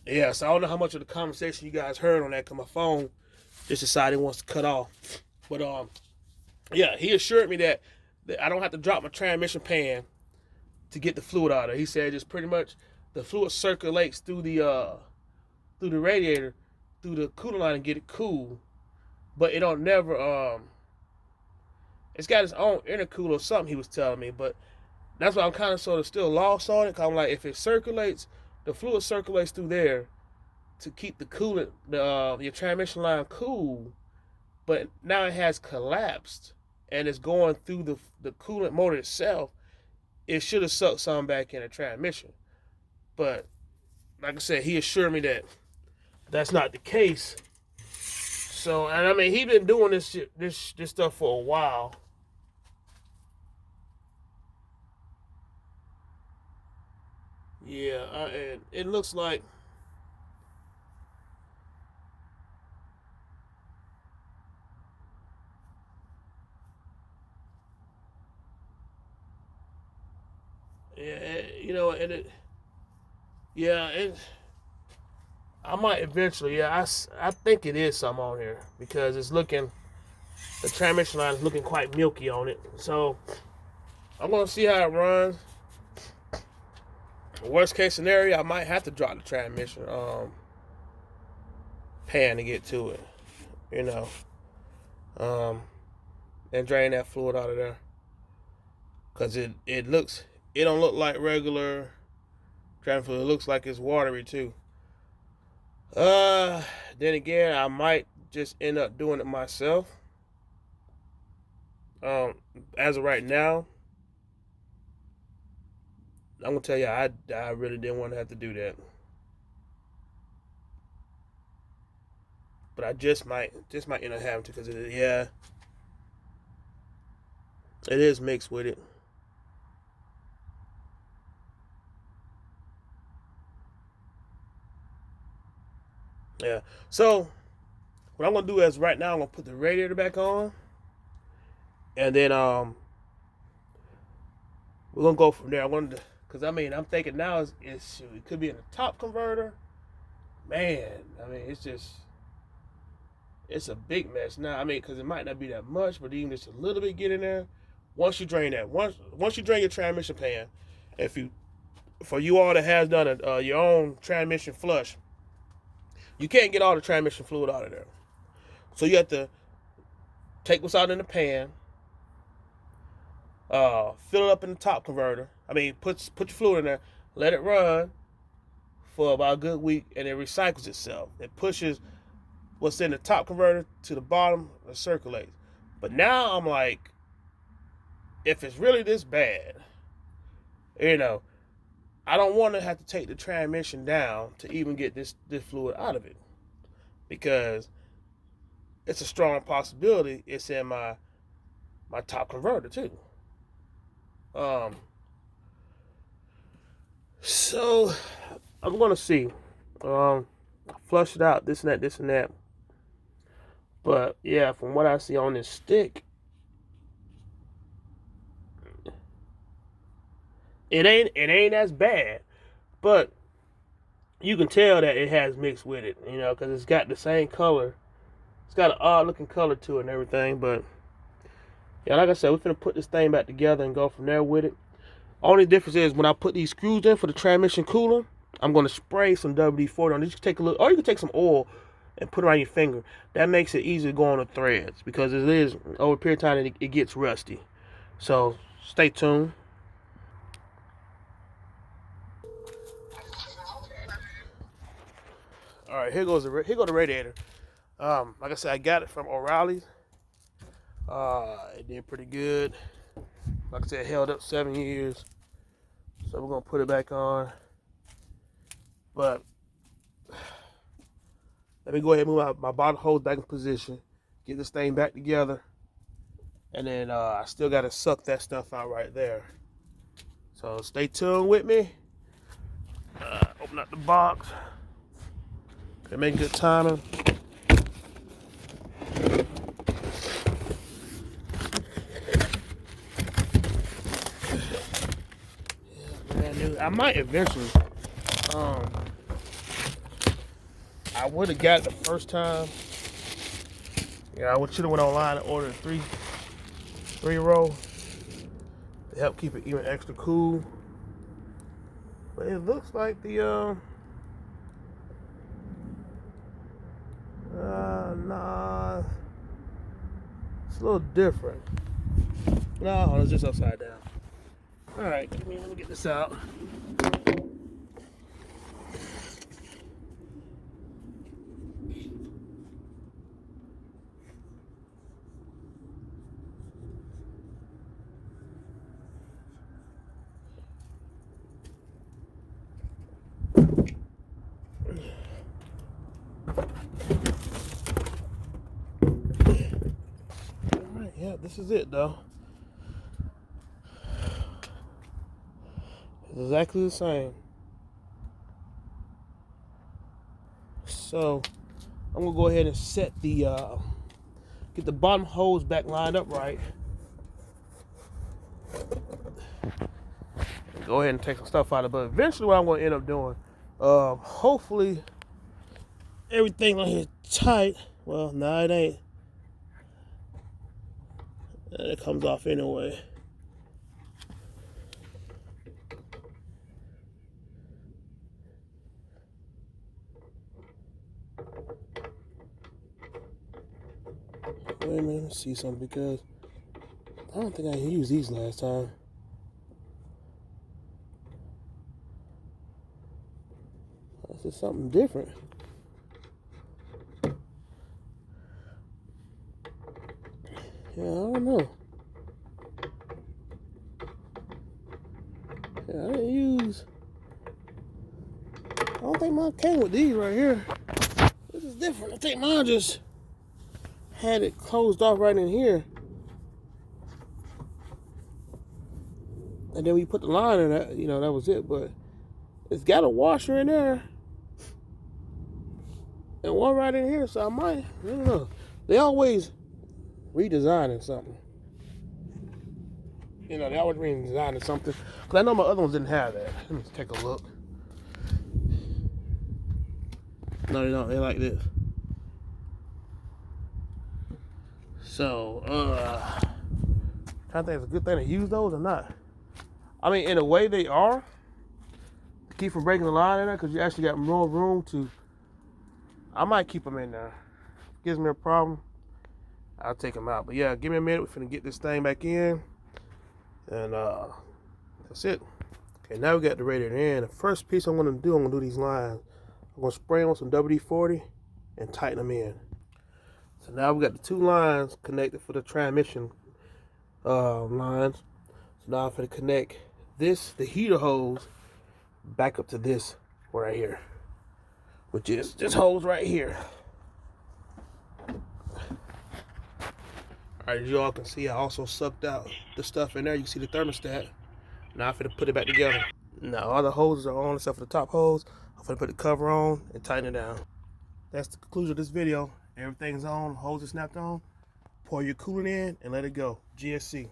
Yeah, so I don't know how much of the conversation you guys heard on that because my phone just decided it wants to cut off. But yeah, he assured me that I don't have to drop my transmission pan to get the fluid out of it. He said just pretty much the fluid circulates through the radiator, through the cooling line and get it cool, but it don't never it's got its own intercooler or something he was telling me, but that's why I'm kind of sort of still lost on it. Cause I'm like, if it circulates, the fluid circulates through there to keep the coolant, your transmission line cool, but now it has collapsed and it's going through the coolant motor itself. It should have sucked some back in the transmission, but like I said, he assured me that that's not the case. So, and I mean, he been doing this stuff for a while. Yeah, and it looks like yeah, you know, and it yeah, and I might eventually. Yeah, I think it is some on here because it's looking the transmission line is looking quite milky on it. So I'm gonna see how it runs. Worst case scenario, I might have to drop the transmission pan to get to it. You know, um, and drain that fluid out of there because it don't look like regular transfer fluid. It looks like it's watery too. Uh, then again, I might just end up doing it myself. Um, as of right now, I'm gonna tell you, I really didn't want to have to do that, but I just might end up having to because yeah, it is mixed with it. Yeah. So what I'm gonna do is right now I'm gonna put the radiator back on, and then we're gonna go from there. I wanted to, cause I mean I'm thinking now it could be in a top converter. Man, I mean it's a big mess now. I mean, cause it might not be that much, but even just a little bit get in there. Once you drain your transmission pan, if you for you all that has done your own transmission flush, you can't get all the transmission fluid out of there. So you have to take what's out in the pan, fill it up in the top converter. I mean, put your fluid in there, let it run for about a good week, and it recycles itself. It pushes what's in the top converter to the bottom and circulates. But now I'm like, if it's really this bad, you know, I don't want to have to take the transmission down to even get this fluid out of it because it's a strong possibility it's in my top converter too. Um, so I'm gonna see. Flush it out, this and that, this and that. But yeah, from what I see on this stick, it ain't as bad. But you can tell that it has mixed with it, you know, because it's got the same color. It's got an odd looking color to it and everything. But yeah, like I said, we're gonna put this thing back together and go from there with it. Only difference is when I put these screws in for the transmission cooler, I'm gonna spray some WD-40 on it. You can take a little, or you can take some oil and put it on your finger. That makes it easy to go on the threads because it is over a period of time it gets rusty. So stay tuned. All right, here goes the radiator. Like I said, I got it from O'Reilly's. It did pretty good. Like I said, it held up 7 years. So we're gonna put it back on. But let me go ahead and move my bottom hose back in position, get this thing back together, and then I still gotta suck that stuff out right there. So stay tuned with me. Open up the box. Okay, make good timing. Yeah, brand new. I might eventually um, I would have got it the first time. Yeah, I should have went online and ordered a three row to help keep it even extra cool. But it looks like the nah, it's a little different. No, it's just upside down. All right, let me get this out. Alright, yeah, this is it though. It's exactly the same. So I'm gonna go ahead and set the get the bottom hose back lined up right. Go ahead and take some stuff out of it. But eventually what I'm gonna end up doing, hopefully everything on here tight. Well, no, it ain't. It comes off anyway. Wait a minute, let me see something because I don't think I used these last time. This is something different. Yeah, I don't know. Yeah, I didn't use. I don't think mine came with these right here. This is different. I think mine just had it closed off right in here. And then we put the line in that, you know, that was it. But it's got a washer in there. And one right in here, so I don't know. They always redesigning something. You know, they always redesigning something. Because I know my other ones didn't have that. Let me take a look. No, they don't. They like this. So, I think it's a good thing to use those or not. I mean, in a way they are. To keep from breaking the line in there, because you actually got more room to. I might keep them in there. Gives me a problem, I'll take them out. But yeah, give me a minute. We're finna get this thing back in. And that's it. Okay, now we got the radiator in. The first piece I'm gonna do these lines. I'm gonna spray on some WD-40 and tighten them in. So now we got the two lines connected for the transmission lines. So now I'm gonna connect this, the heater hose, back up to this right here, which is this hose right here. All right, as you all can see, I also sucked out the stuff in there. You can see the thermostat. Now I'm finna put it back together. Now all the hoses are on except for the top hose. I'm finna put the cover on and tighten it down. That's the conclusion of this video. Everything's on, hose is snapped on. Pour your coolant in and let it go. GSC.